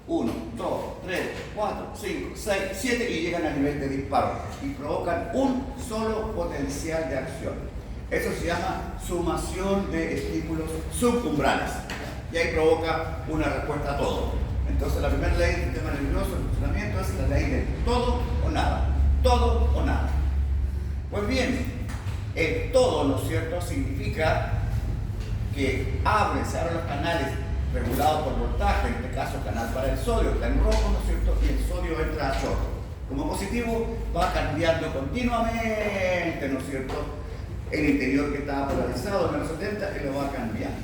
1, 2, 3, 4, 5, 6, 7 y llegan al nivel de disparo y provocan un solo potencial de acción. Eso se llama sumación de estímulos subumbrales y ahí provoca una respuesta a todo. Entonces la primera ley del sistema nervioso, el funcionamiento, es la ley de todo o nada. Todo o nada. Pues bien, el todo, ¿no es cierto?, significa que se abren los canales regulados por voltaje, en este caso canal para el sodio, está en rojo, ¿no es cierto?, y el sodio entra a chorro. Como positivo va cambiando continuamente, ¿no es cierto?, el interior que estaba polarizado, menos 70, y lo va cambiando.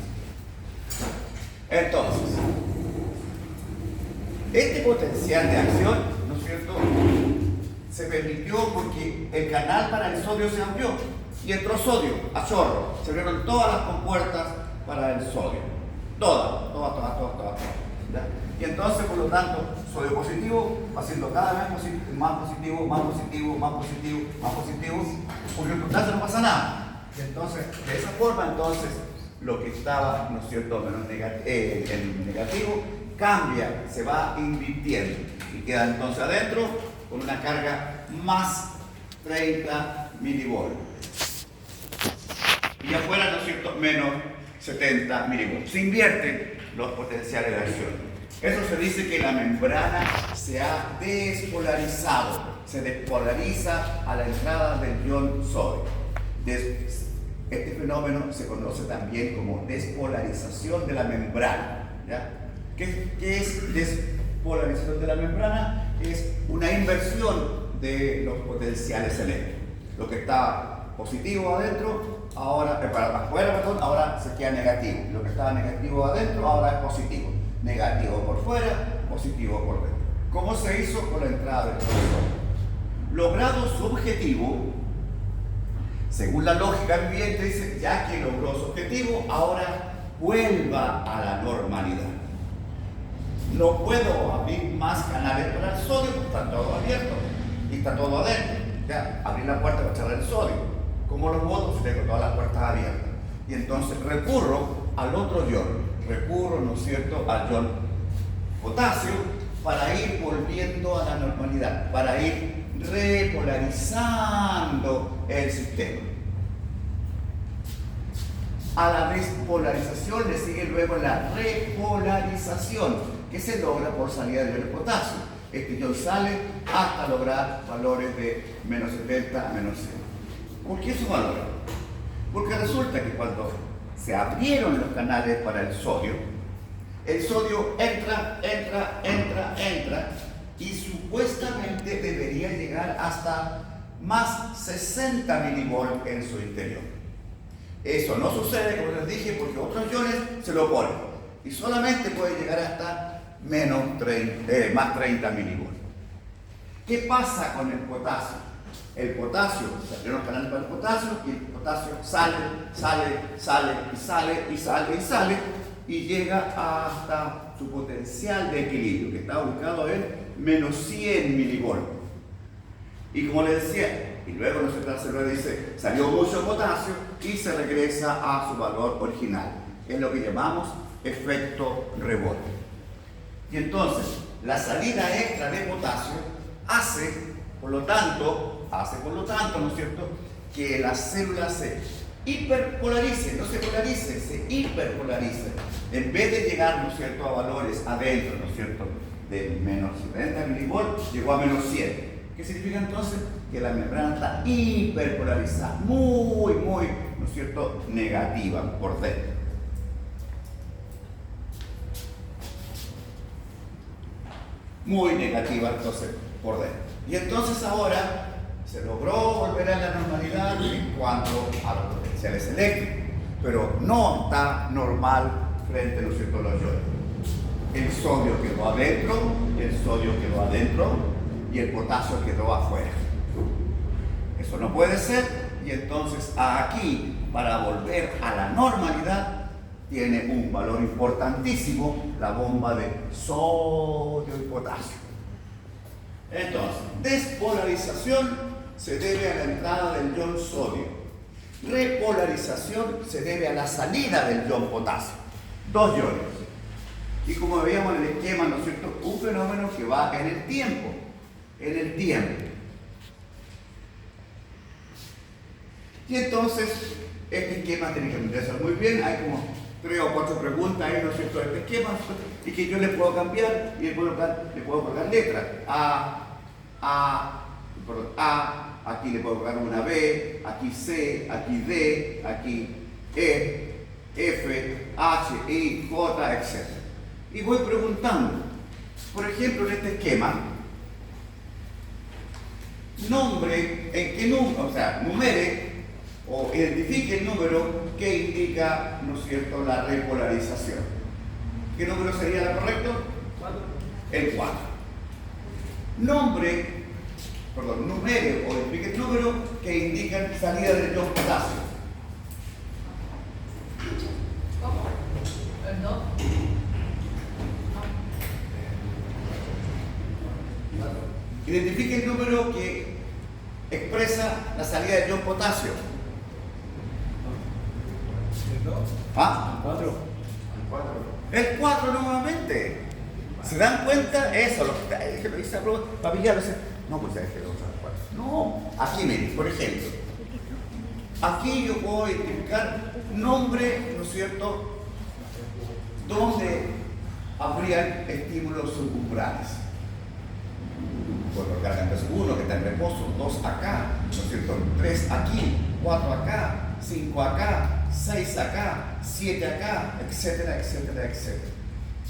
Entonces, este potencial de acción, ¿no es cierto?, se permitió porque el canal para el sodio se amplió y entró sodio a chorro. Se abrieron todas las compuertas para el sodio. Todas. ¿Ya? Y entonces, por lo tanto, sodio positivo va siendo cada vez más positivo, porque en potasio no pasa nada. Y entonces, de esa forma, entonces, lo que estaba, ¿no es cierto?, menos en negativo, cambia, se va invirtiendo y queda entonces adentro con una carga más 30 milivolts. Y afuera, ¿no es cierto?, menos 70 milivolts. Se invierten los potenciales de acción. Eso se dice que la membrana se ha despolarizado, se despolariza a la entrada del ion sodio. Este fenómeno se conoce también como despolarización de la membrana. ¿Ya? ¿Qué es despolarización de la membrana? Es una inversión de los potenciales eléctricos. Lo que estaba positivo adentro, ahora se queda negativo. Lo que estaba negativo adentro, ahora es positivo. Negativo por fuera, positivo por dentro. ¿Cómo se hizo? Con la entrada del ion? Logrado su objetivo, según la lógica ambiente, dice, ya que logró su objetivo, ahora vuelva a la normalidad. No puedo abrir más canales para el sodio porque está todo abierto y está todo adentro. Ya, abrir la puerta para echarle el sodio. ¿Cómo lo boto si tengo todas las puertas abiertas? Y entonces recurro al otro ion. Recurro, ¿no es cierto?, al ion potasio para ir volviendo a la normalidad, para ir repolarizando el sistema. A la despolarización le sigue luego la repolarización, que se logra por salida del ion potasio. Este ion sale hasta lograr valores de menos 70 a menos 100. ¿Por qué esos valores? Porque resulta que cuando se abrieron los canales para el sodio entra y supuestamente debería llegar hasta más 60 milivolts en su interior. Eso no sucede, como les dije, porque otros iones se lo oponen y solamente puede llegar hasta más 30 milivolts. ¿Qué pasa con el potasio? El potasio, se abrieron los canales para el potasio y el potasio sale y llega hasta su potencial de equilibrio, que está ubicado en menos 100 milivolts. Y como les decía, y luego nuestra célula dice, salió mucho potasio y se regresa a su valor original. Es lo que llamamos efecto rebote. Y entonces, la salida extra de potasio hace, por lo tanto, ¿no es cierto?, que la célula se hiperpolarice, no se polarice, se hiperpolarice. En vez de llegar, ¿no es cierto?, a valores adentro, ¿no es cierto?, de menos 70 milivolts, llegó a menos 100. ¿Qué significa entonces? Que la membrana está hiperpolarizada, muy, ¿no es cierto?, negativa por dentro. Muy negativa entonces por dentro. Y entonces ahora se logró volver a la normalidad en cuanto a los potenciales eléctricos, pero no está normal frente, ¿no es cierto?, a los iones. El sodio quedó adentro y el potasio quedó afuera. Eso no puede ser, y entonces aquí, para volver a la normalidad, tiene un valor importantísimo la bomba de sodio y potasio. Entonces, despolarización se debe a la entrada del ion sodio. Repolarización se debe a la salida del ion potasio. Dos iones. Y como veíamos en el esquema, ¿no es cierto?, un va en el tiempo. En el tiempo. Y entonces, este esquema tiene que entenderse muy bien. Hay como 3 o 4 preguntas ahí, ¿no es cierto?, este esquema, y que yo le puedo cambiar y le puedo colocar letras. Aquí le puedo colocar una B, aquí C, aquí D, aquí E, F, H, I, J, etc. Y voy preguntando. Por ejemplo, en este esquema, nombre, en qué número, o sea, numere o identifique el número que indica, ¿no es cierto?, la repolarización. ¿Qué número sería la correcto? 4. El 4. Numere o identifique el número que indica salida del ion potasio. ¿Cómo? ¿El 2? Identifique el número que expresa la salida del ion potasio. ¿El 2? ¿Ah? 4. El 4 nuevamente. ¿Se dan cuenta? Eso, que lo dice para pillarlo. No, pues ya es que lo usan 4. No, aquí miren, por ejemplo. Aquí yo puedo identificar nombre, ¿no es cierto?, donde habrían estímulos subumbrales. Puedo colocar acá entonces 1 que está en reposo, 2 acá, ¿no es cierto?, 3 aquí, 4 acá, 5 acá, 6 acá, 7 acá, etcétera, etcétera, etcétera.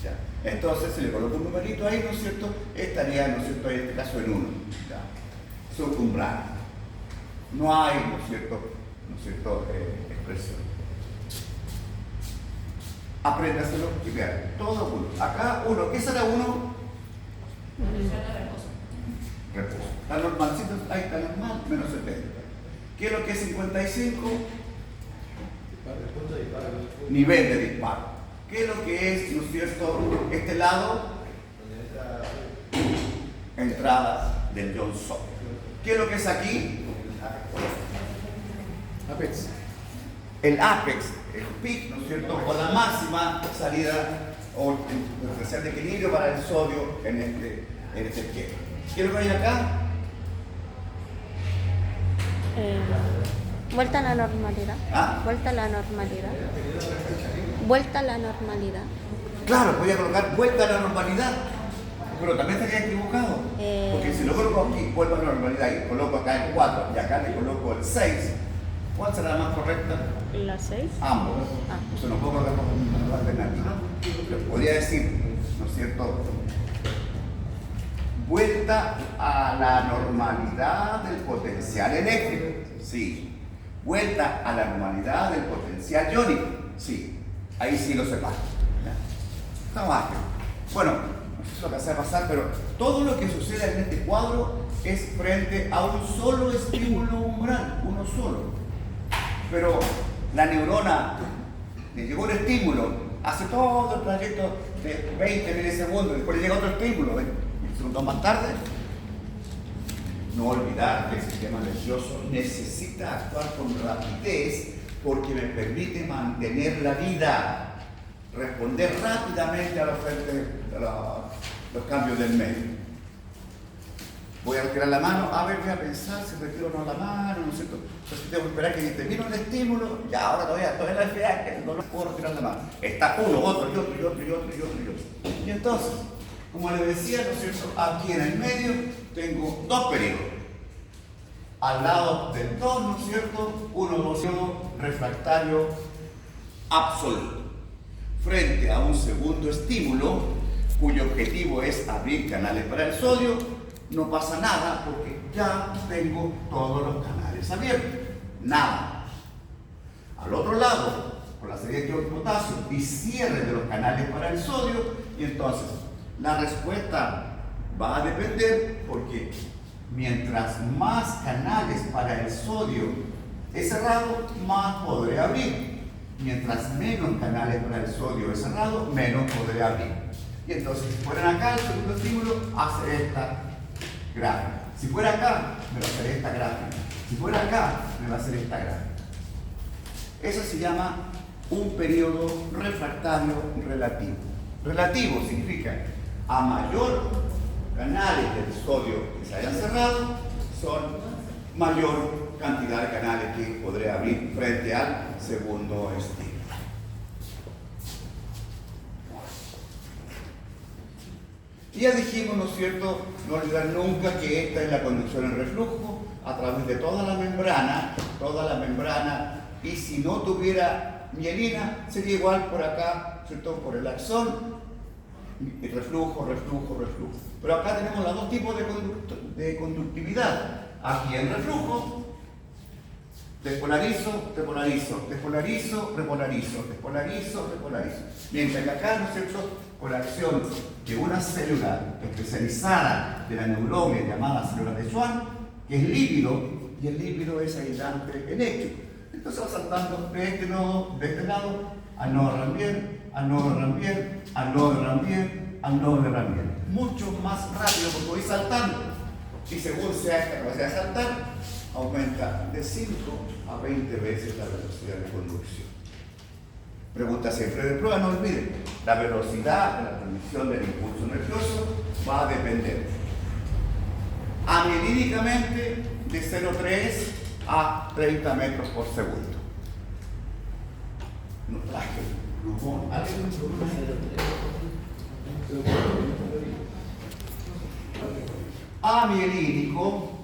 ¿Ya? Entonces, si le coloco un numerito ahí, ¿no es cierto?, estaría, ¿no es cierto?, en este caso en 1. Subumbral. No hay, ¿no es cierto?, expresión. Apréndaselo y vean, todo 1. Acá 1, ¿qué será 1? Reposo. La normalcita, ahí está normal, menos 70. ¿Qué es lo que es 55? Nivel de disparo. ¿Qué es lo que es, ¿no es cierto?, este lado? Entrada del ion sodio. ¿Qué es lo que es aquí? Apex. El apex, el peak, ¿no es cierto?, o la máxima salida o el potencial de equilibrio para el sodio en este esquema. ¿Qué es lo que hay acá? Vuelta a la normalidad. ¿Ah? Vuelta a la normalidad. Vuelta a la normalidad. Claro, voy a colocar vuelta a la normalidad, pero también estaría equivocado, porque si lo coloco aquí, vuelvo a la normalidad y coloco acá el 4 y acá le coloco el 6, ¿cuál será la más correcta? La 6. Ambos. Entonces no puedo colocar una alternativa. Les podría decir, ¿no es cierto?, vuelta a la normalidad del potencial eléctrico. Sí. Vuelta a la normalidad del potencial iónico. Sí. Ahí sí lo separo. Está bajo. Bueno, no sé si lo alcancé a pasar, pero todo lo que sucede en este cuadro es frente a un solo estímulo umbral, uno solo. Pero la neurona le llegó el estímulo, hace todo el trayecto de 20 milisegundos, después le llega otro estímulo, 20 segundos más tarde. No olvidar que el sistema nervioso necesita actuar con rapidez porque me permite mantener la vida, responder rápidamente a los cambios del medio. Voy a retirar la mano, a ver, voy a pensar si retiro o no la mano, ¿no es cierto? Entonces tengo que esperar que termine el estímulo, ya ahora todavía la enfermedad, que no puedo retirar la mano. Está uno, otro, y otro, y otro, y otro, y otro, y otro. Y entonces, como les decía, ¿no es cierto?, aquí en el medio tengo 2 periodos. Al lado del 2, ¿no es cierto?, un ovocio refractario absoluto. Frente a un segundo estímulo, cuyo objetivo es abrir canales para el sodio, no pasa nada porque ya tengo todos los canales abiertos. Nada. Al otro lado, con la salida de potasio y cierre de los canales para el sodio, y entonces la respuesta va a depender porque mientras más canales para el sodio he cerrado, más podré abrir. Mientras menos canales para el sodio he cerrado, menos podré abrir. Y entonces, si fueran acá, el segundo estímulo hace esta gráfica. Si fuera acá, me va a hacer esta gráfica. Si fuera acá, me va a hacer esta gráfica. Eso se llama un periodo refractario relativo. Relativo significa a mayor canales del sodio que se hayan cerrado, son mayor cantidad de canales que podré abrir frente al segundo estilo. Y ya dijimos, ¿no es cierto?, no olvidar nunca que esta es la conducción en reflujo a través de toda la membrana, y si no tuviera mielina, sería igual por acá, ¿cierto?, por el axón, y reflujo. Pero acá tenemos los dos tipos de conductividad. Aquí en reflujo, despolarizo. Mientras que acá, ¿no es cierto?, por acción de una célula especializada de la neurona llamada célula de Schwann, que es lípido, y el lípido es aislante eléctrico. Entonces va saltando de este nodo, de este lado, al nodo de Ranvier, al nodo de Ranvier, al nodo de Ranvier, al nodo de Ranvier. Mucho más rápido porque voy saltando. Y según sea esta capacidad de saltar, aumenta de 5 a 20 veces la velocidad de conducción. Pregunta siempre de prueba, no olviden, la velocidad de la transmisión del impulso nervioso va a depender amielínicamente de 0,3 a 30 metros por segundo. No traje plumón, ¿alguien un plumón? Amielínico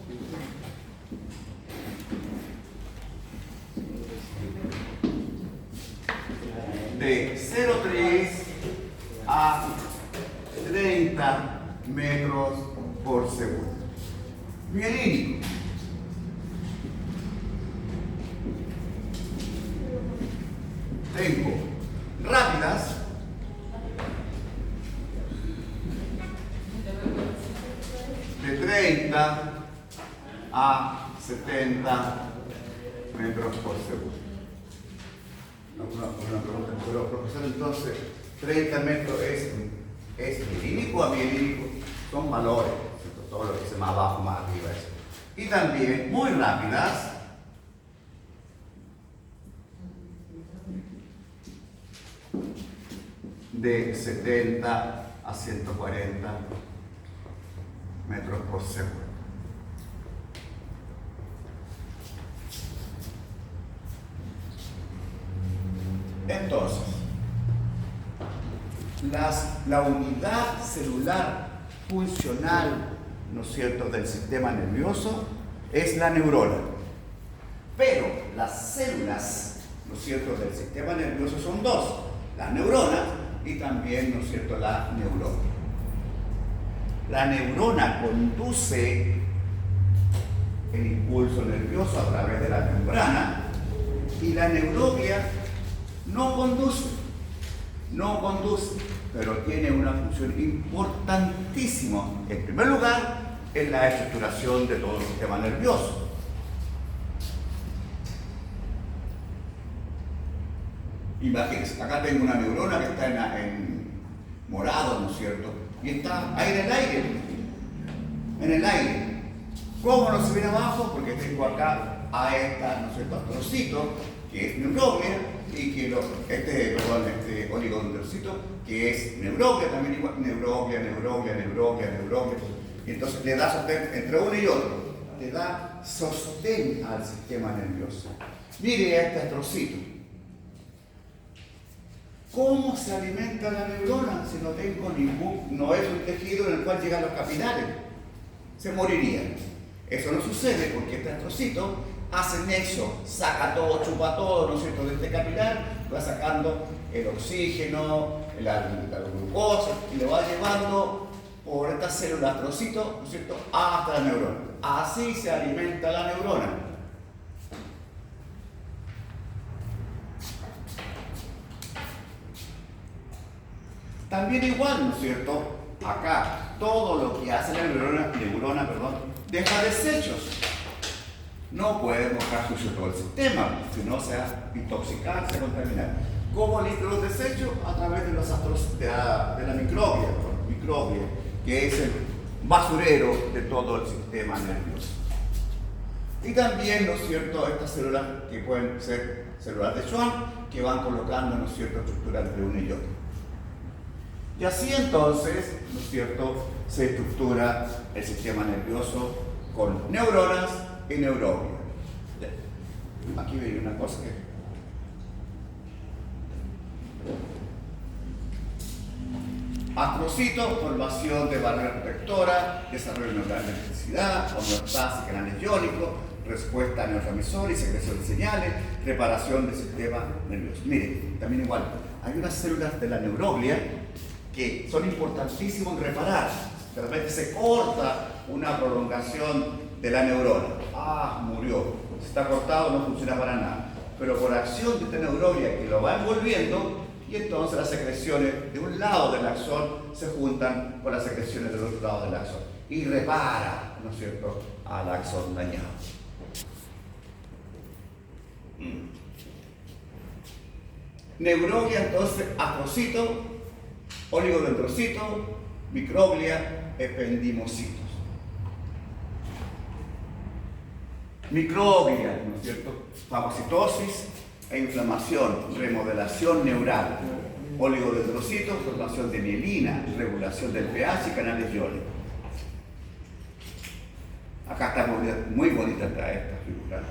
de 0,3 a 30 metros por segundo. Mielínico. Tengo rápidas de 30 a 70 metros por segundo. Una pregunta, pero profesor, entonces, 30 metros es mielínico o amielínico, son valores, ¿cierto? Todo lo que dice más abajo, más arriba. Eso. Y también muy rápidas, de 70 a 140 metros por segundo. Entonces, la unidad celular funcional, ¿no es cierto?, del sistema nervioso es la neurona. Pero las células, ¿no es cierto?, del sistema nervioso son dos, las neuronas y también, ¿no es cierto?, la neurona. La neurona conduce el impulso nervioso a través de la membrana y la neuroglia no conduce, pero tiene una función importantísima, en primer lugar, en la estructuración de todo el sistema nervioso. Imagínense, acá tengo una neurona que está en morado, ¿no es cierto? Y está ahí en el aire. ¿Cómo no se viene abajo? Porque tengo acá a esta, ¿no es cierto?, trocito, que es neuroglia, y que este oligodendrocito, que es neuroglia, también igual, neuroglia. Y entonces le da sostén entre uno y otro, le da sostén al sistema nervioso. Mire a este trocito. ¿Cómo se alimenta la neurona si no tengo no es un tejido en el cual llegan los capilares? Se moriría. Eso no sucede porque este trocito hace nexo, saca todo, chupa todo, ¿no es cierto?, de este capilar, va sacando el oxígeno, la glucosa y lo va llevando por estas células trocito, ¿no es cierto?, hasta la neurona. Así se alimenta la neurona. También igual, ¿no es cierto?, acá todo lo que hace la neurona deja desechos. No puede mojar sucio todo el sistema, si no se va a intoxicar, se va a contaminar. ¿Cómo limpio los desechos? A través de los astros, de la microglia, que es el basurero de todo el sistema nervioso. Y también, ¿no es cierto?, estas células que pueden ser células de Schwann, que van colocando, ¿no es cierto?, estructuras entre uno y otro. Y así entonces, ¿no es cierto?, se estructura el sistema nervioso con neuronas y neuroglia. Aquí veis una cosa que... Astrocitos, formación de barrera protectora, desarrollo neural de electricidad, homeostasis, canales iónicos, respuesta a neurotransmisores y secreción de señales, reparación del sistema nervioso. Miren, también igual, hay unas células de la neuroglia que son importantísimos en reparar. De repente se corta una prolongación de la neurona. Ah, murió. Si está cortado no funciona para nada. Pero por acción de esta neuroglia que lo va envolviendo, y entonces las secreciones de un lado del axón se juntan con las secreciones del otro lado del axón y repara, ¿no es cierto?, al axón dañado. Neuroglia entonces, astrocito, oligodendrocito, microglia, ependimocitos. Microglia, ¿no es cierto?, fagocitosis e inflamación, remodelación neural, oligodendrocitos, formación de mielina, regulación del pH y canales iónicos. Acá está muy bonita esta figura.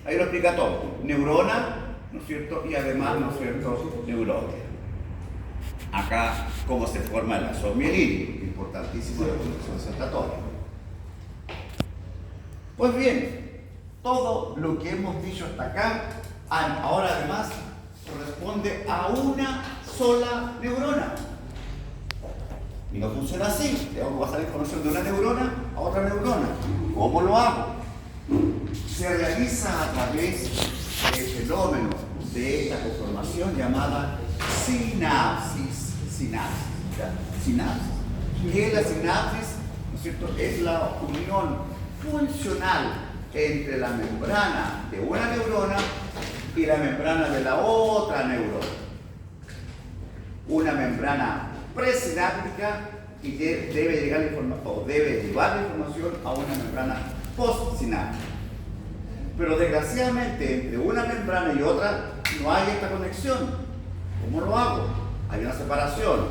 Ahí lo explica todo. Neurona, ¿no es cierto?, y además, ¿no es cierto?, neuroglia. Acá, cómo se forma el axón mielínico, importantísimo de la función sensatoria. Pues bien, todo lo que hemos dicho hasta acá, ahora además corresponde a una sola neurona. Y no funciona así. Tengo que pasar la información de una neurona a otra neurona. ¿Cómo lo hago? Se realiza a través del fenómeno de esta conformación llamada sinapsis. Sinapsis. ¿Qué es la sinapsis? ¿No es cierto? Es la unión funcional entre la membrana de una neurona y la membrana de la otra neurona. Una membrana presináptica y debe llevar la información a una membrana postsináptica. Pero desgraciadamente entre una membrana y otra no hay esta conexión. ¿Cómo lo hago? Hay una separación.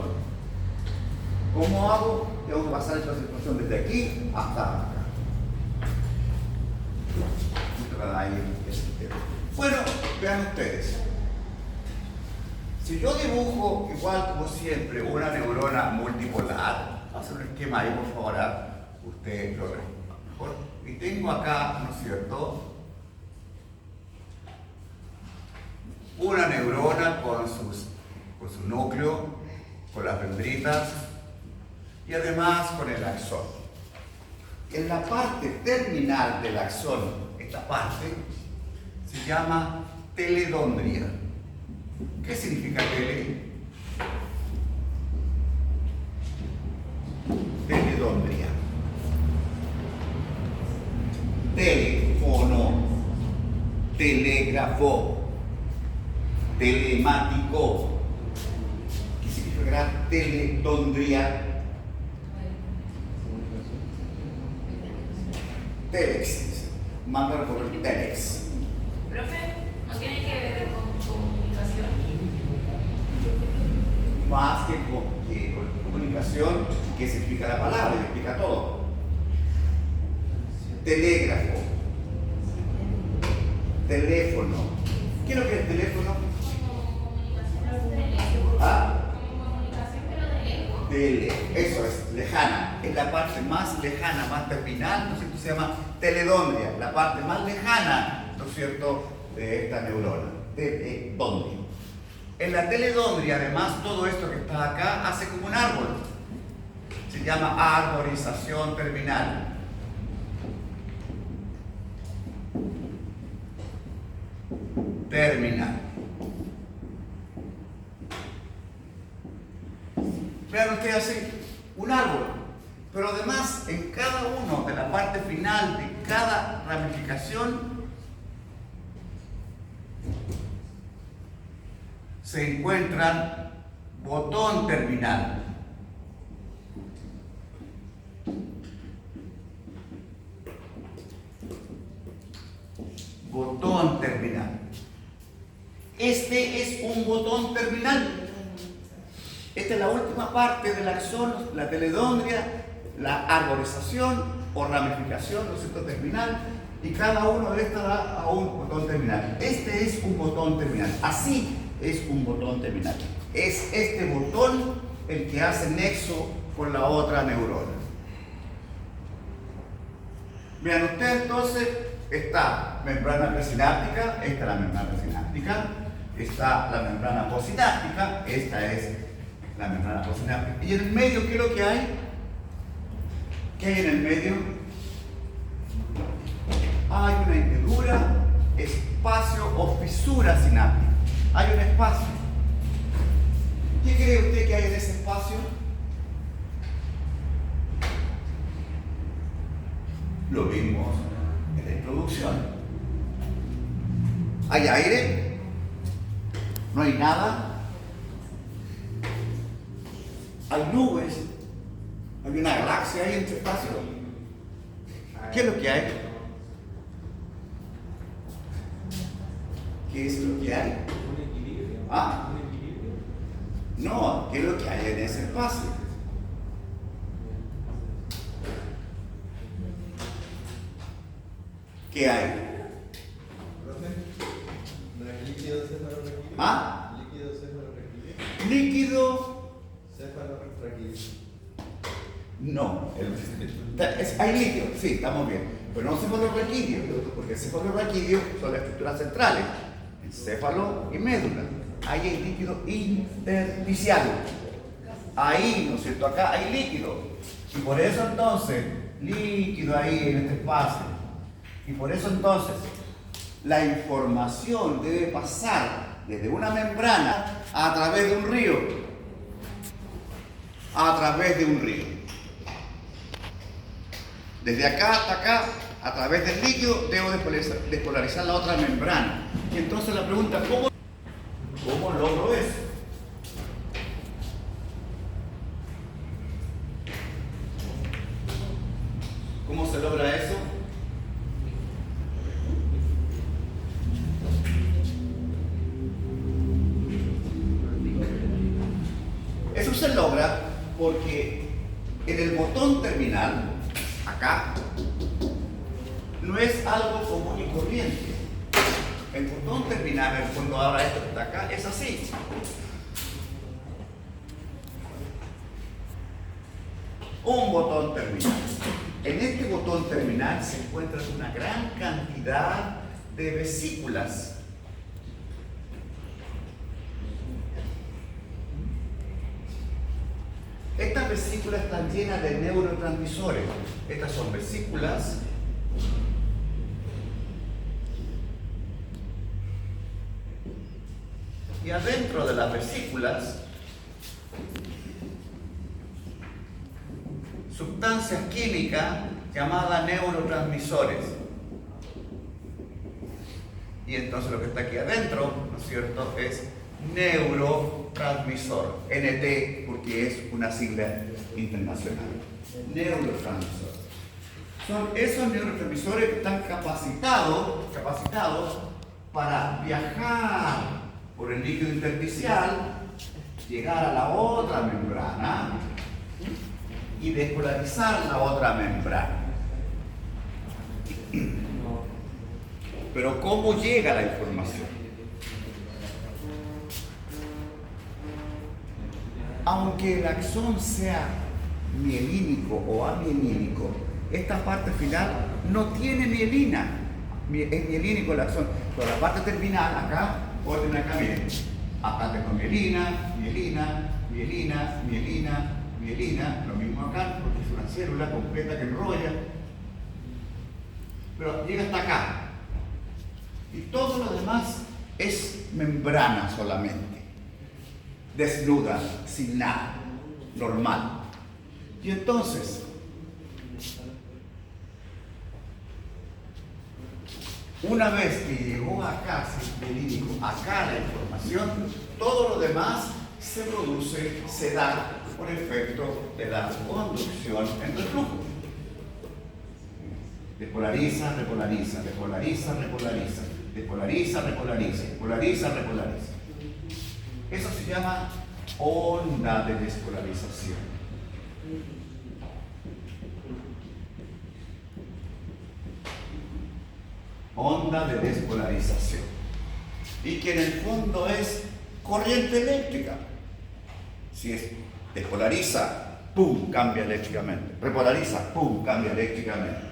¿Cómo hago? Tengo que pasar esta información desde aquí hasta acá. Bueno, vean ustedes. Si yo dibujo igual como siempre una neurona multipolar, vamos a hacer un esquema ahí, por favor, usted lo ve mejor. Y tengo acá, ¿no es cierto?, una neurona con su núcleo, con las dendritas y además con el axón. En la parte terminal del axón, esta parte se llama teledondria. ¿Qué significa tele? Teledondria. Teléfono, telégrafo, telemático. ¿Qué significará teledondria? Telex. Mándalo por el telex. Profe, ¿no tiene que ver con comunicación? Más que con comunicación, que se explica la palabra y explica todo. Telégrafo. Teléfono. ¿Qué es lo que es el teléfono? ¿Ah? Eso es, lejana. Es la parte más lejana, más terminal, ¿no es cierto? Se llama teledondria, la parte más lejana, ¿no es cierto?, de esta neurona. Teledondria. En la teledondria, además, todo esto que está acá hace como un árbol. Se llama arborización terminal. Terminal. Vean ustedes así, un árbol, pero además en cada uno de la parte final de cada ramificación se encuentran botón terminal. Botón terminal. Este es un botón terminal. Esta es la última parte del axón, la teledondria, la arborización o ramificación, ¿no es cierto?, terminal, y cada uno de estos da a un botón terminal. Este es un botón terminal, así es un botón terminal. Es este botón el que hace nexo con la otra neurona. Vean ustedes entonces, está membrana presináptica, esta es la membrana presináptica, está la membrana posináptica, esta es la membrana posináptica. Y en el medio, ¿qué es lo que hay? ¿Qué hay en el medio? Hay una hendidura, espacio o fisura sináptica. Hay un espacio. ¿Qué cree usted que hay en ese espacio? Lo vimos en la introducción. ¿Hay aire? ¿No hay nada? ¿Hay nubes? ¿Hay una galaxia ahí en este espacio? ¿Qué es lo que hay? ¿Qué es lo que hay? ¿Ah? No, ¿qué es lo que hay en ese espacio? ¿Qué hay? ¿Ah? Líquido. No, hay líquido, sí, estamos bien, pero no cefalorraquídeo, porque el cefalorraquídeo son las estructuras centrales, encéfalo y médula. Ahí hay líquido intersticial. Ahí, ¿no es cierto? Acá hay líquido. Y por eso entonces, líquido ahí en este espacio. Y por eso entonces, la información debe pasar desde una membrana a través de un río. A través de un río. Desde acá hasta acá, a través del líquido, debo despolarizar la otra membrana. Y entonces la pregunta, ¿cómo logro eso? ¿Cómo se logra eso? Eso se logra porque en el botón terminal, acá, no es algo común y corriente. El botón terminal, cuando abra esto que está acá, es así. Un botón terminal. En este botón terminal se encuentra una gran cantidad de vesículas. Estas vesículas están llenas de neurotransmisores. Estas son vesículas y adentro de las vesículas sustancias químicas llamadas neurotransmisores. Y entonces lo que está aquí adentro, ¿no es cierto?, es neurotransmisor, NT, porque es una sigla internacional. Neurotransmisor. Son esos neurotransmisores que están capacitados para viajar por el líquido intersticial, llegar a la otra membrana y despolarizar la otra membrana. Pero ¿cómo llega la información? Aunque el axón sea mielínico o amielínico, esta parte final no tiene mielina. Es mielínico el axón, pero la parte terminal acá, puede tener acá, miren, acá tengo mielina, lo mismo acá, porque es una célula completa que enrolla, pero llega hasta acá. Y todo lo demás es membrana solamente, desnuda, sin nada, normal. Y entonces, una vez que llegó acá, acá la información, todo lo demás se produce, se da por efecto de la conducción en el flujo. Despolariza, repolariza, despolariza, repolariza, despolariza, repolariza, despolariza, repolariza. Eso se llama onda de despolarización. Onda de despolarización. Y que en el fondo es corriente eléctrica. Si es despolariza, ¡pum!, cambia eléctricamente. Repolariza, ¡pum!, cambia eléctricamente.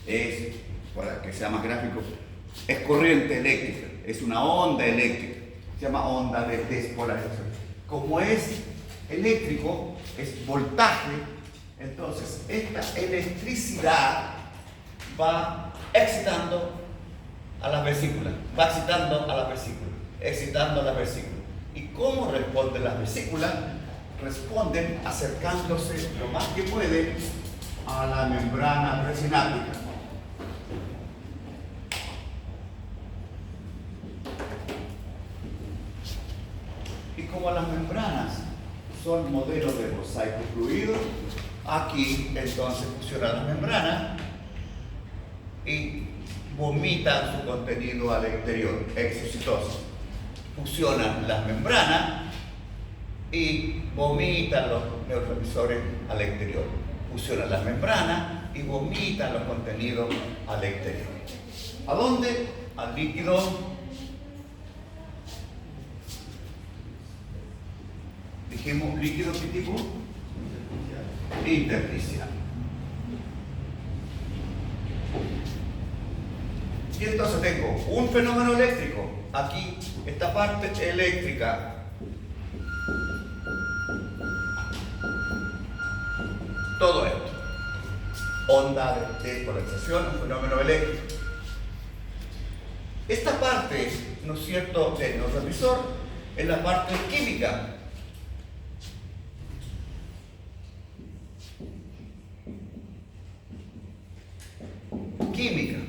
Es, para que sea más gráfico, es corriente eléctrica, es una onda eléctrica. Se llama onda de despolarización. Como es eléctrico, es voltaje, entonces esta electricidad va excitando a la vesícula, va excitando a la vesícula, excitando a la vesícula. ¿Y cómo responden las vesículas? Responden acercándose lo más que pueden a la membrana presináptica. Y como las membranas son modelos de mosaico fluido, aquí entonces fusionan la membrana y vomitan su contenido al exterior, exocitosis. Fusionan las membranas y vomitan los neurotransmisores al exterior. Fusionan las membranas y vomitan los contenidos al exterior. ¿A dónde? Al líquido dijimos, líquido ¿qué tipo? Intersticial. Y entonces tengo un fenómeno eléctrico. Aquí, esta parte eléctrica. Todo esto. Onda de despolarización, un fenómeno eléctrico. Esta parte, ¿no es cierto?, del neurotransmisor es la parte química. Química.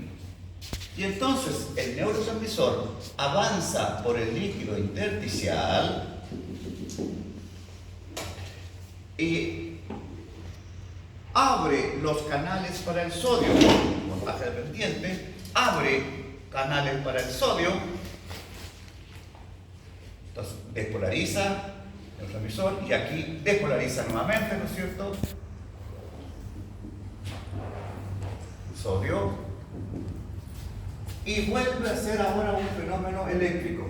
Y entonces el neurotransmisor avanza por el líquido intersticial y abre los canales para el sodio, voltaje dependiente, abre canales para el sodio, entonces despolariza el neurotransmisor y aquí despolariza nuevamente, ¿no es cierto? Sodio. Y vuelve a ser ahora un fenómeno eléctrico.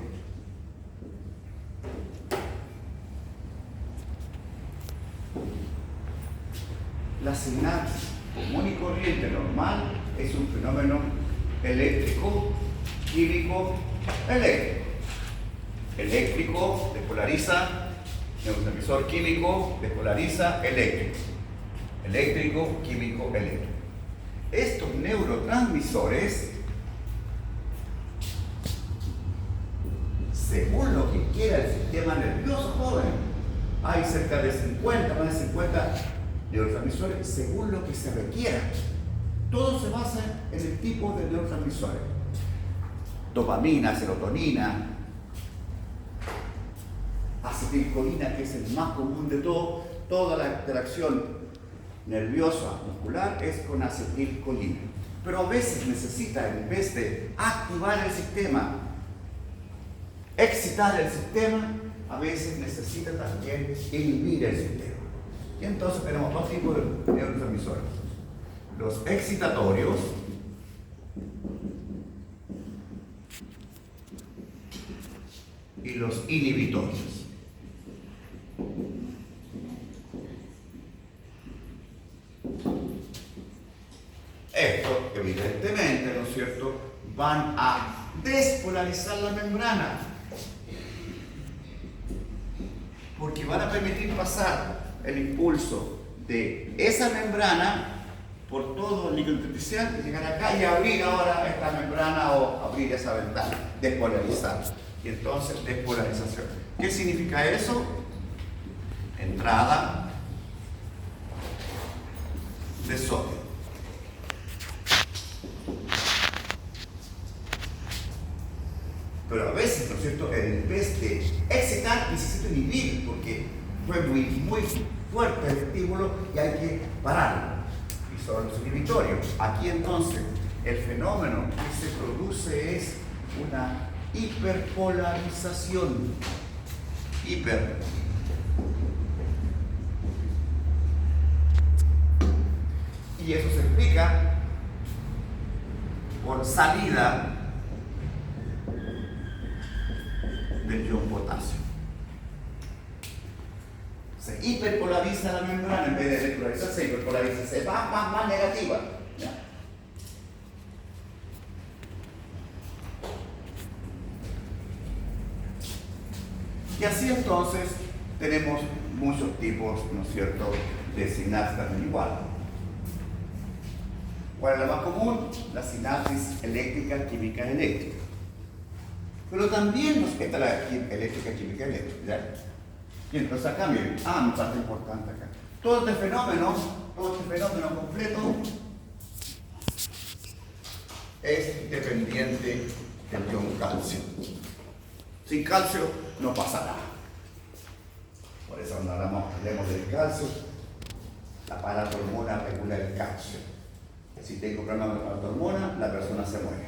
La sinapsis común y corriente normal es un fenómeno eléctrico, químico, eléctrico. Eléctrico, despolariza, neurotransmisor químico, despolariza, eléctrico. Eléctrico, químico, eléctrico. Estos neurotransmisores, según lo que quiera el sistema nervioso joven, hay cerca de 50, más de 50 neurotransmisores según lo que se requiera. Todo se basa en el tipo de neurotransmisores. Dopamina, serotonina, acetilcolina, que es el más común de todo. Toda la interacción nerviosa muscular es con acetilcolina. Pero a veces necesita, en vez de activar el sistema, excitar el sistema, a veces necesita también inhibir el sistema. Y entonces tenemos dos tipos de neurotransmisores: los excitatorios y los inhibitorios. Estos, evidentemente, ¿no es cierto?, van a despolarizar la membrana, porque van a permitir pasar el impulso de esa membrana por todo el líquido intersticial y llegar acá y abrir ahora esta membrana o abrir esa ventana, despolarizar. Y entonces despolarización. ¿Qué significa eso? Entrada de sodio. Pero a veces, ¿no es cierto?, en vez de excitar, necesita inhibir, porque fue muy fuerte el estímulo y hay que pararlo. Y son los inhibitorios. Aquí entonces el fenómeno que se produce es una hiperpolarización. Y eso se explica por salida del ion potasio. Se hiperpolariza la membrana, en vez de despolarizarse, se hiperpolariza, se va más negativa. ¿Ya? Y así entonces tenemos muchos tipos, ¿no es cierto?, de sinapsis también igual. ¿Cuál es la más común? La sinapsis eléctrica, química, eléctrica. Pero también nos queda la eléctrica, química, eléctrica. ¿Ya? Y entonces acá, miren, una parte importante acá. Todo este fenómeno completo es dependiente del ion calcio. Sin calcio no pasa nada. Por eso cuando hablemos del calcio, la paratormona regula el calcio. Si tengo problema con la paratormona, la persona se muere.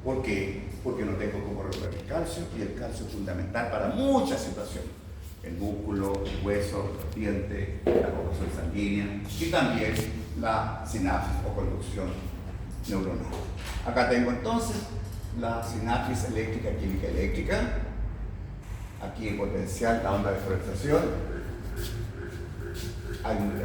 ¿Por qué? Porque no tengo cómo regular el calcio, y el calcio es fundamental para muchas situaciones. El músculo, el hueso, el diente, la corrosión sanguínea y también la sinapsis o conducción neuronal. Acá tengo entonces la sinapsis eléctrica, química, eléctrica. Aquí en potencial la onda de polarización.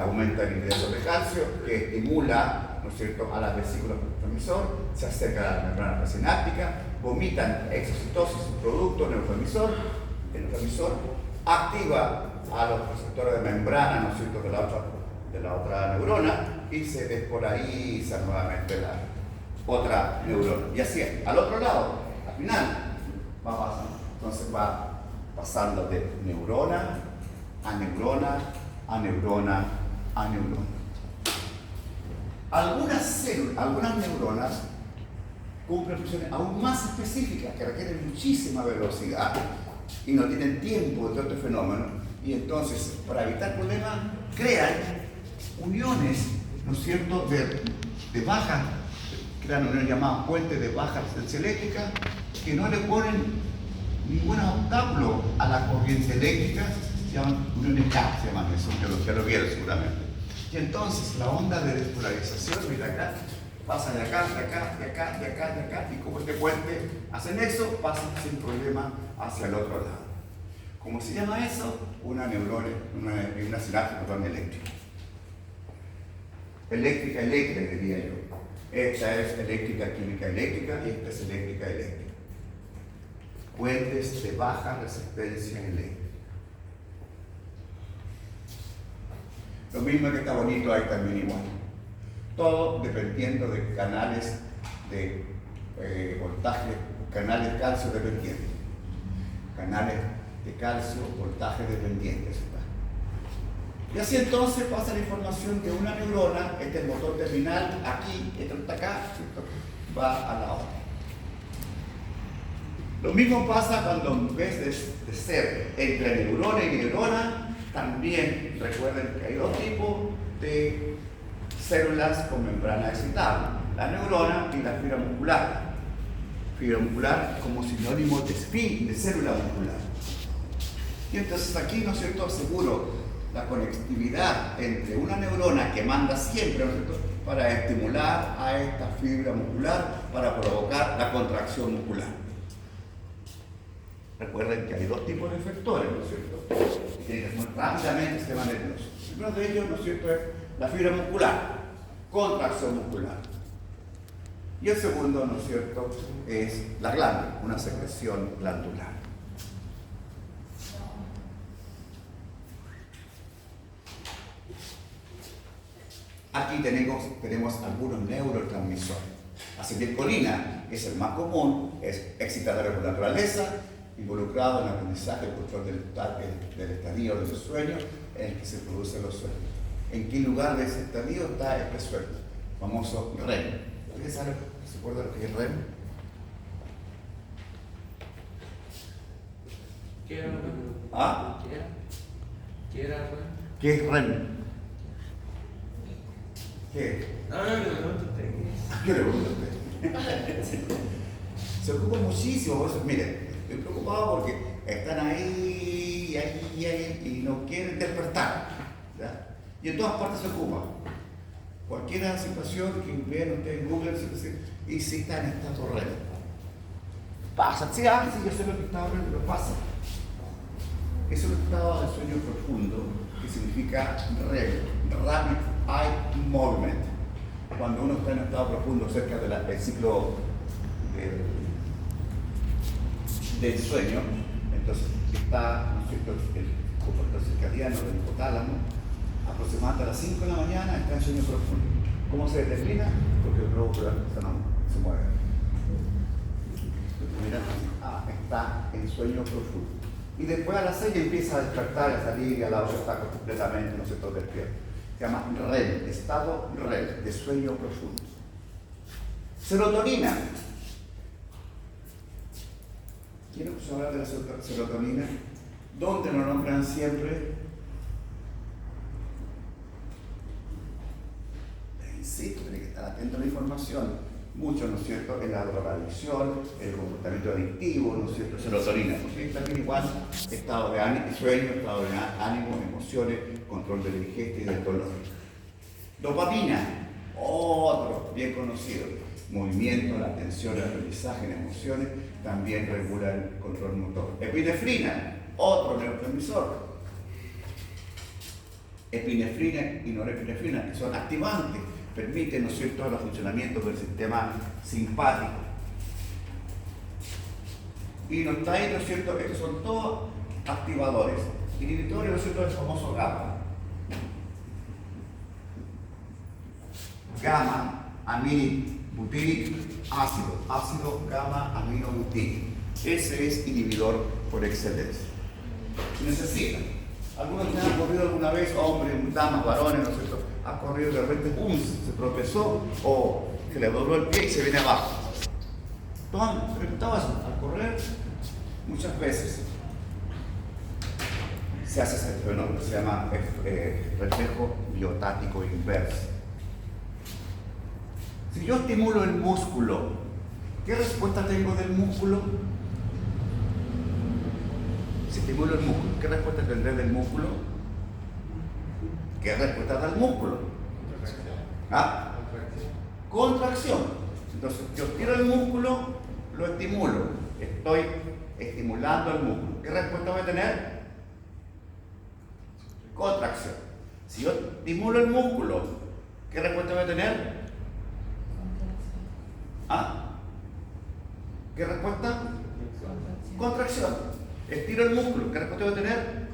Aumenta el ingreso de calcio que estimula, ¿no es cierto?, a las vesículas del neurotransmisor, se acerca a la membrana presináptica, vomitan exocitosis, un producto neurotransmisor, el neurotransmisor activa a los receptores de membrana, ¿no es cierto?, de la otra neurona y se despolariza nuevamente la otra neurona. Y así es. Al otro lado, al final, va pasando. Entonces va pasando de neurona a neurona a neurona a neurona. Algunas neuronas cumplen funciones aún más específicas que requieren muchísima velocidad y no tienen tiempo de todo este fenómeno, y entonces para evitar problemas crean uniones, ¿no es cierto?, de baja, crean uniones llamadas puentes de baja resistencia eléctrica que no le ponen ningún obstáculo a la corriente eléctrica, se llaman uniones K, se llaman eso, ya lo vieron seguramente. Y entonces la onda de despolarización, mira acá, pasa de acá, de acá, de acá, de acá, de acá, y como este puente hacen eso, pasan sin problema hacia el otro lado. ¿Cómo se llama eso? Una neurona, una sinapsis eléctrica. Eléctrica, eléctrica, diría yo. Esta es eléctrica, química, eléctrica, y esta es eléctrica, eléctrica. Puentes de baja resistencia eléctrica. Lo mismo que está bonito ahí también igual. Todo dependiendo de canales de voltaje, canales calcio dependientes. Canales de calcio, voltaje dependientes. Y así entonces pasa la información de una neurona, este es el motor terminal, aquí, esto está acá, va a la otra. Lo mismo pasa cuando en vez de ser entre neurona y neurona, también recuerden que hay dos tipos de células con membrana excitable, la neurona y la fibra muscular. Fibra muscular como sinónimo de célula muscular. Y entonces aquí, ¿no es cierto?, aseguro la conectividad entre una neurona que manda siempre, ¿no es cierto?, para estimular a esta fibra muscular para provocar la contracción muscular. Recuerden que hay dos tipos de efectores, ¿no es cierto?, que tienen que actuar rápidamente el sistema nervioso. El primero de ellos, ¿no es cierto?, es la fibra muscular, contracción muscular. Y el segundo, ¿no es cierto?, es la glándula, una secreción glandular. Aquí tenemos algunos neurotransmisores. Acetilcolina es el más común, es excitador por naturaleza, involucrado en el aprendizaje, el control del estadio del sueño en el que se producen los sueños. ¿En qué lugar de ese estadio está este sueño? El famoso REM. ¿Alguien sabe? ¿Se acuerda lo que es el REM? ¿Qué era? ¿Ah? ¿Qué era REM? ¿Qué es REM? ¿Qué? No, le pregunto a usted. ¿Qué le pregunto a usted? Se ocupa muchísimo, por eso, miren, estoy preocupado porque están ahí y no quieren despertar, ¿ya? Y en todas partes se ocupa. Cualquier situación que vean ustedes en Google y si está en estado REM. Pasa, sí, yo sé lo que está hablando, pero pasa. Es un estado de sueño profundo que significa REM, Rapid Eye Movement. Cuando uno está en estado profundo cerca del ciclo del sueño, entonces está, ¿no es cierto?, el comportamiento circadiano del hipotálamo, aproximadamente a las 5 de la mañana está en sueño profundo. ¿Cómo se determina? Porque el globo ocular se mueve. Mira, está en sueño profundo. Y después a las 6 empieza a despertar, a salir y a la hora está completamente, no se toca despierto. Se llama REM, estado REM, de sueño profundo. Serotonina. ¿Quién escuchó hablar de la serotonina? ¿Dónde lo nombran siempre? Insisto, tiene que estar atento a la información. Mucho, ¿no es cierto?, en la drogadicción, el comportamiento adictivo, ¿no es cierto?, serotonina, porque también igual estado de sueño, estado de ánimo, emociones, control de la ingesta y del dolor. Dopamina, otro bien conocido, movimiento, la atención, el aprendizaje en emociones, también regula el control motor. Epinefrina, otro neurotransmisor. Epinefrina y norepinefrina, que son activantes, permiten, ¿no es cierto?, el funcionamiento del sistema simpático. Y no está ahí, ¿no es cierto?, estos son todos activadores. Inhibidores, ¿no es cierto?, del famoso GABA. Gamma, aminobutírico, ácido gamma aminobutírico. Ese es inhibidor por excelencia. Necesita. Algunos que han corrido alguna vez, hombres, damas, varones, ¿no es cierto?, ha corrido de repente, se tropezó o se le dobló el pie y se viene abajo. ¿Todos han experimentado eso? Al correr, muchas veces se hace ese fenómeno, se llama reflejo miotático inverso. Si yo estimulo el músculo, ¿qué respuesta tengo del músculo? Si estimulo el músculo, ¿qué respuesta tendré del músculo? ¿Qué respuesta da el músculo? ¿Ah? Contracción. Entonces, yo tiro el músculo, lo estimulo. Estoy estimulando el músculo. ¿Qué respuesta voy a tener? Contracción. Si yo estimulo el músculo, ¿qué respuesta voy a tener? ¿Ah? ¿Qué respuesta? Contracción. Estiro el músculo, ¿qué respuesta voy a tener?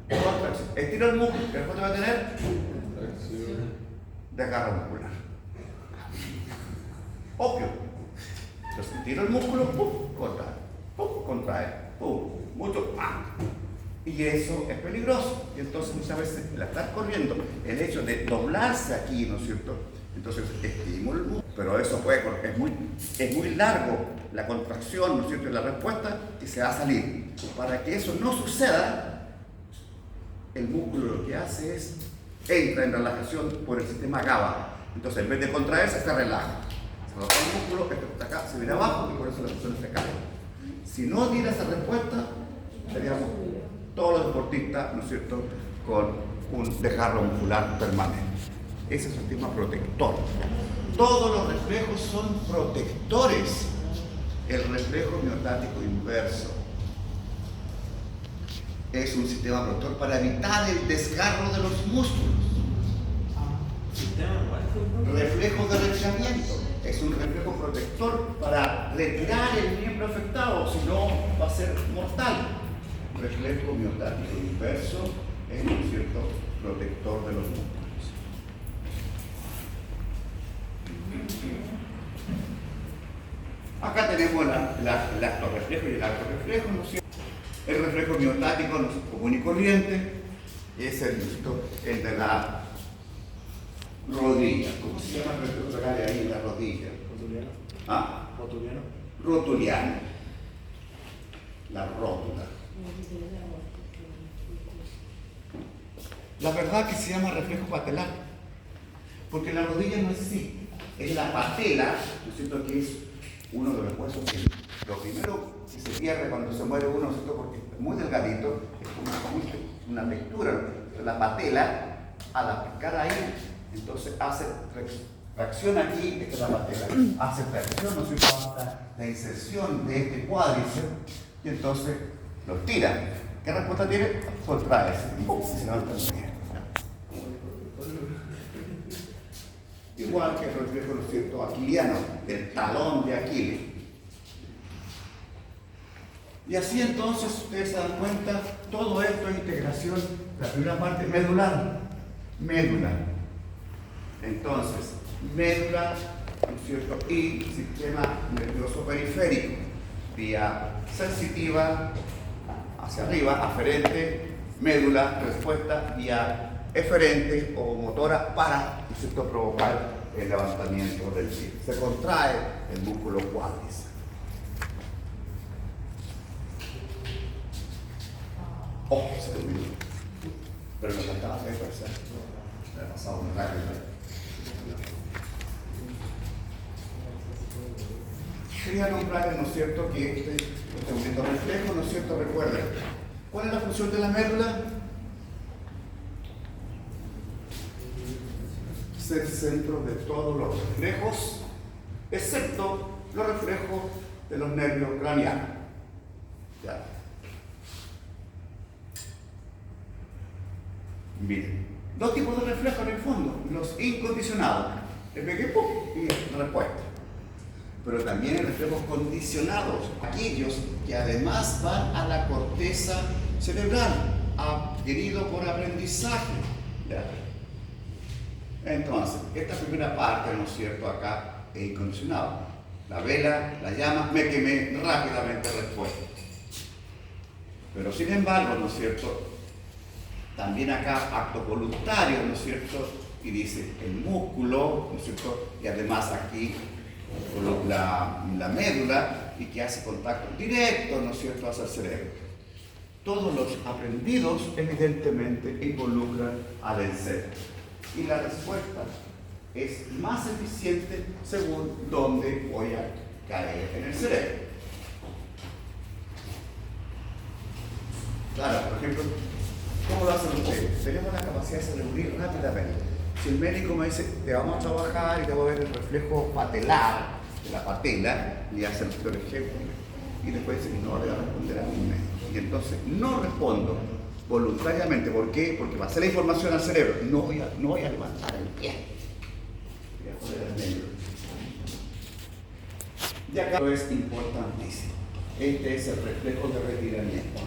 Contracción. Estiro el músculo, ¿qué respuesta voy a tener? Desgarro muscular. Obvio. Entonces estiro el músculo, pum, contrae, mucho, ¡pam! Y eso es peligroso. Y entonces muchas veces al estar corriendo, el hecho de doblarse aquí, ¿no es cierto? Entonces estimulo el músculo, pero eso puede correr, es muy largo la contracción, ¿no es cierto?, y la respuesta que se va a salir. Para que eso no suceda, el músculo lo que hace es, entra en relajación por el sistema GABA. Entonces en vez de contraerse, se relaja. Se relaja el músculo, esto está acá, se viene abajo y por eso la persona se cae. Si no diera esa respuesta, seríamos todos los deportistas, ¿no es cierto?, con un desgarro muscular permanente. Ese es un sistema protector. Todos los reflejos son protectores. El reflejo miotático inverso es un sistema protector para evitar el desgarro de los músculos. Reflejo de retiramiento es un reflejo protector para retirar el miembro afectado, si no va a ser mortal. Reflejo miotático inverso es un cierto protector de los músculos. Acá tenemos el actorreflejo y el actorreflejo, ¿no es cierto? El reflejo miotático no es común y corriente, es el de la rodilla. ¿Cómo se llama el reflejo que cae ahí en la rodilla? ¿Rotuliano? ¿Ah? ¿Rotuliano? Rotuliano. La rótula. La verdad que se llama reflejo patelar, porque la rodilla no es así, es la patela, ¿no es cierto?, que es uno de los huesos que lo primero que se pierde cuando se muere uno, ¿no es cierto?, porque es muy delgadito, es como una textura, la patela, al aplicar ahí, entonces hace tracción aquí, esta es la patela, hace tracción, ¿no es cierto?, hasta la inserción de este cuádriceps y entonces lo tira. ¿Qué respuesta tiene? Contraerse y se levanta el pie. Igual que el reflejo, ¿no es cierto?, aquiliano, del talón de Aquiles. Y así entonces ustedes se dan cuenta, todo esto es integración, la primera parte medular, médula. Entonces, médula, ¿no es cierto?, y sistema nervioso periférico, vía sensitiva hacia arriba, aferente, médula, respuesta, vía eferente o motora para, ¿no es cierto?, provocar el levantamiento del pie. Se contrae el músculo cuádriceps. Oh, se terminó. Pero no faltaba hacer eso. Le ha pasado muy rápido. Quería nombrarles, ¿no es cierto?, que este movimiento reflejo, ¿no es cierto?, recuerden. ¿Cuál es la función de la médula? Ser centro de todos los reflejos, excepto los reflejos de los nervios craneanos. ¿Ya? Miren, dos tipos de reflejos en el fondo, los incondicionados, el pequeño y la respuesta. Pero también hay reflejos condicionados, aquellos que además van a la corteza cerebral, adquirido por aprendizaje. ¿Ya? Entonces, esta primera parte, ¿no es cierto?, acá es incondicionado. La vela, la llama, me quemé, rápidamente respuesta. Pero sin embargo, ¿no es cierto?, también acá acto voluntario, ¿no es cierto?, y dice el músculo, ¿no es cierto?, y además aquí la médula, y que hace contacto directo, ¿no es cierto?, hacia el cerebro. Todos los aprendidos evidentemente involucran al cerebro. Y la respuesta es más eficiente según dónde voy a caer en el cerebro. Claro, por ejemplo, ¿cómo lo hacen ustedes? Tenemos la capacidad de celebrir rápidamente. Si el médico me dice, te vamos a trabajar y te voy a ver el reflejo patelar de la patela, le hace el ejemplo, y después dice, no le va a responder a mi médico. Y entonces no respondo voluntariamente. ¿Por qué? Porque pasé la información al cerebro. No voy a levantar el pie. Voy a joder al medio. Y acá es importantísimo. Este es el reflejo de retiramiento.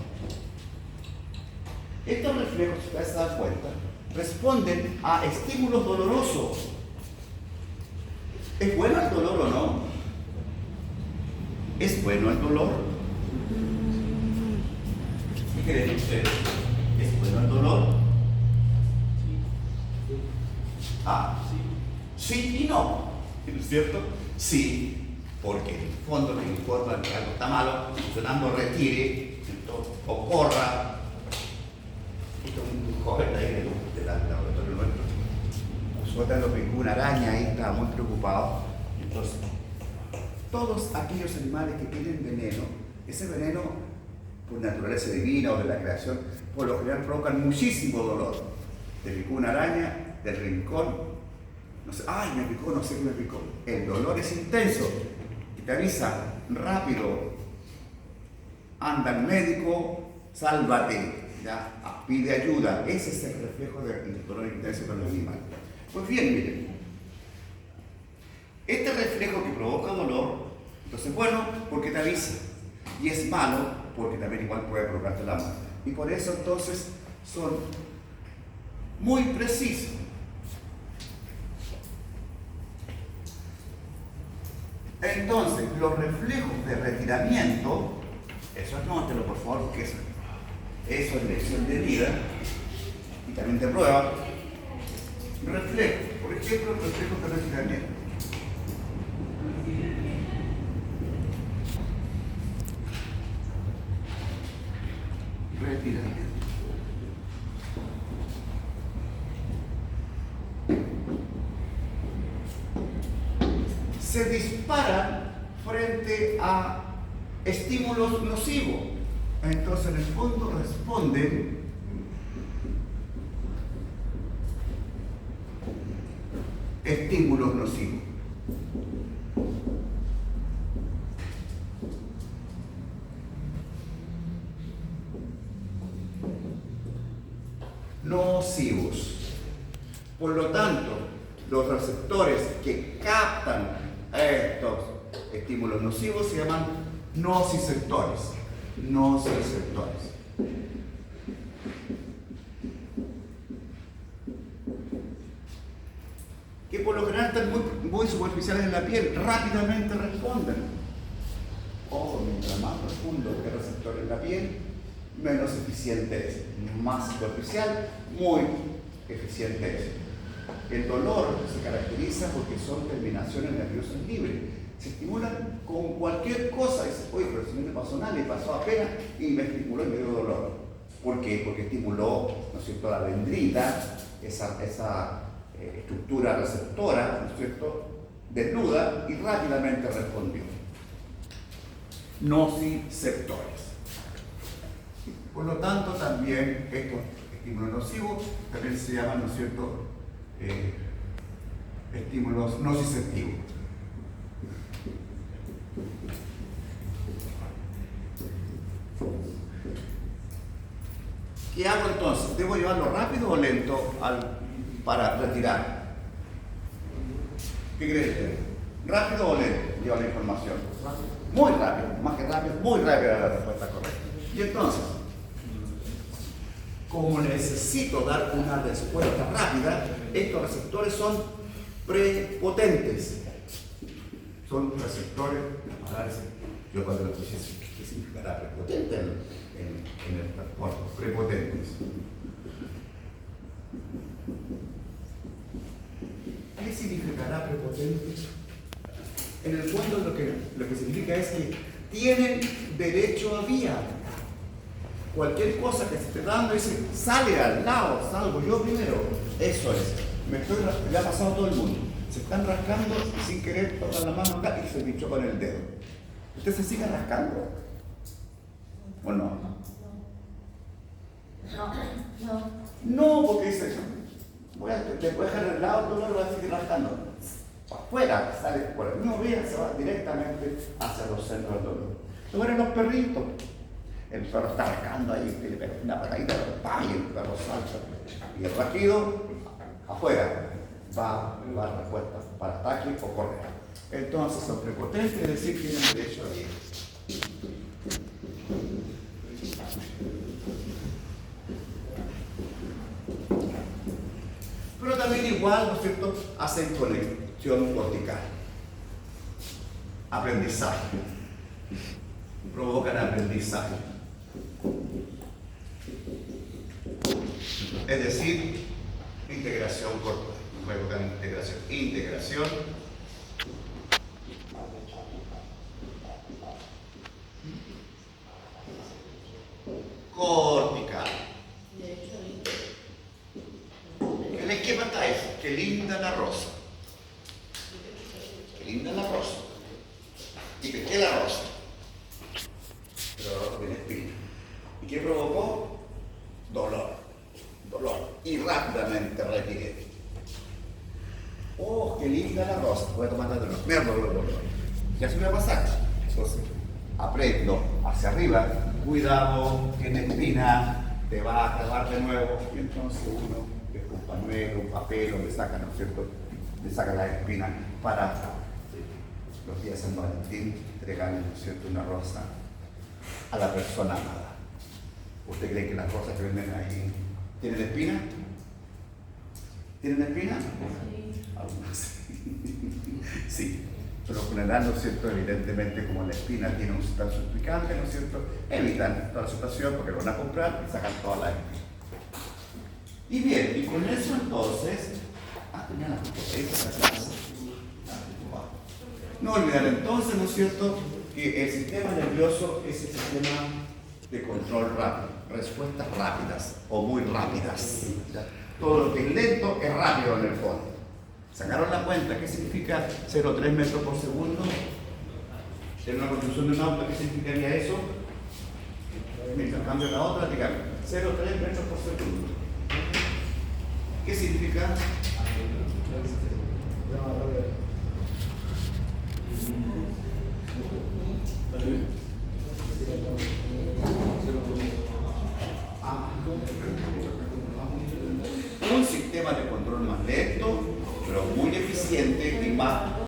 Estos reflejos, si ustedes se dan cuenta, responden a estímulos dolorosos. ¿Es bueno el dolor o no? ¿Es bueno el dolor? ¿Qué creen ustedes? ¿Es bueno el dolor? Sí y no. ¿Es cierto? Sí, porque en el fondo me informan que algo está malo, funcionando, retire, o corra. Esto es un joven ahí del laboratorio nuestro. Nosotros lo picó una araña y estaba muy preocupado. Entonces, todos aquellos animales que tienen veneno, ese veneno, por naturaleza divina o de la creación, por lo general provocan muchísimo dolor. Te picó una araña, del rincón, no sé, ay, me picó, no sé qué me picó. El dolor es intenso y te avisa rápido, anda al médico, sálvate, ¿ya? Pide ayuda. Ese es el reflejo del dolor intenso con los animales. Pues bien, miren, este reflejo que provoca dolor, entonces es bueno porque te avisa, y es malo porque también igual puede provocarte la muerte. Y por eso entonces son muy precisos. Entonces, los reflejos de retiramiento, eso anótelo por favor, porque eso es lección de vida y también de prueba. Reflejos, por ejemplo, reflejos de retiramiento. Retiramiento. Se disparan frente a estímulos nocivos. Entonces, en el fondo responden estímulos nocivos. Nocivos. Por lo tanto, los receptores que captan estos estímulos nocivos se llaman nociceptores. Nociceptores. Que por lo general están muy superficiales en la piel, rápidamente responden. O mientras más profundo el receptor en la piel, menos eficiente es. Más superficial, muy eficiente es. El dolor se caracteriza porque son terminaciones nerviosas libres. Se estimulan con cualquier cosa. Dice, oye, pero si no me pasó nada, me pasó apenas y me estimuló y me dio dolor. ¿Por qué? Porque estimuló, ¿no es cierto?, la dendrita, esa estructura receptora, ¿no es cierto?, desnuda, y rápidamente respondió. Nociceptores. Por lo tanto, también estos estímulos nocivos también se llaman, ¿no es cierto?, estímulos nociceptivos. ¿Qué hago entonces? ¿Debo llevarlo rápido o lento para retirar? ¿Qué creen ustedes? ¿Rápido o lento? Lleva la información. Muy rápido, más que rápido, muy rápida la respuesta correcta. Y entonces, como necesito dar una respuesta rápida, estos receptores son prepotentes. Son receptores, yo cuando lo puse, ¿qué significará prepotente en el transporte? Prepotentes. ¿Qué significará prepotente? En el fondo lo que significa es que tienen derecho a vía. Cualquier cosa que se esté dando dice, sale al lado, salgo yo primero. Eso es. Le ha pasado a todo el mundo. Se están rascando y sin querer toman la mano acá y se pinchó con el dedo. ¿Usted se sigue rascando? ¿O no? No, porque dice, le puede dejar el lado, pero no lo va a seguir rascando. Afuera, sale por el mismo vía, se va directamente hacia los centros del dolor. Luego eran los perritos. El perro está rascando ahí, le pega una patadita, y el perro salta. Y el rasquido, afuera, va a respuesta para ataque o correr. Entonces son prepotentes, es decir, tienen derecho a ir. Pero también igual, ¿no es cierto?, hacen conexión cortical. Aprendizaje. Provocan aprendizaje. Es decir, integración corporal. Provocan integración. Integración cortical. El esquema está eso. Qué linda la rosa. Qué linda la rosa. Y pesqué la rosa. Pero tiene espina. ¿Y qué provocó? Dolor. Y rápidamente retiré. Oh, qué linda la rosa. Voy a tomar la dolor. Me dolor. Ya se me va a pasar. Entonces, aprendo hacia arriba. Cuidado, tiene espina, te va a acabar de nuevo. Y entonces uno pesca un pañuelo, un papel, o le saca, ¿no es cierto? Le saca la espina para los días de San Valentín entregarle, ¿no es cierto?, una rosa a la persona amada. ¿Usted cree que las rosas que venden ahí tienen espina? ¿Tienen espina? Sí. Algunas. Sí. Pero con el ¿no es cierto?, evidentemente, como la espina tiene un sustancia picante, ¿no es cierto?, evitan toda la situación porque lo van a comprar y sacan toda la espina. Y bien, y con eso entonces, tenía las fotos. No olvidar entonces, ¿no es cierto?, que el sistema nervioso es el sistema de control rápido, respuestas rápidas o muy rápidas. Todo lo que es lento es rápido en el fondo. ¿Sacaron la cuenta? ¿Qué significa 0,3 metros por segundo? En una construcción de un auto, ¿qué significaría eso? Mientras cambio la otra, digamos, 0,3 metros por segundo. ¿Qué significa? Un sistema de control más lento, pero muy eficiente y más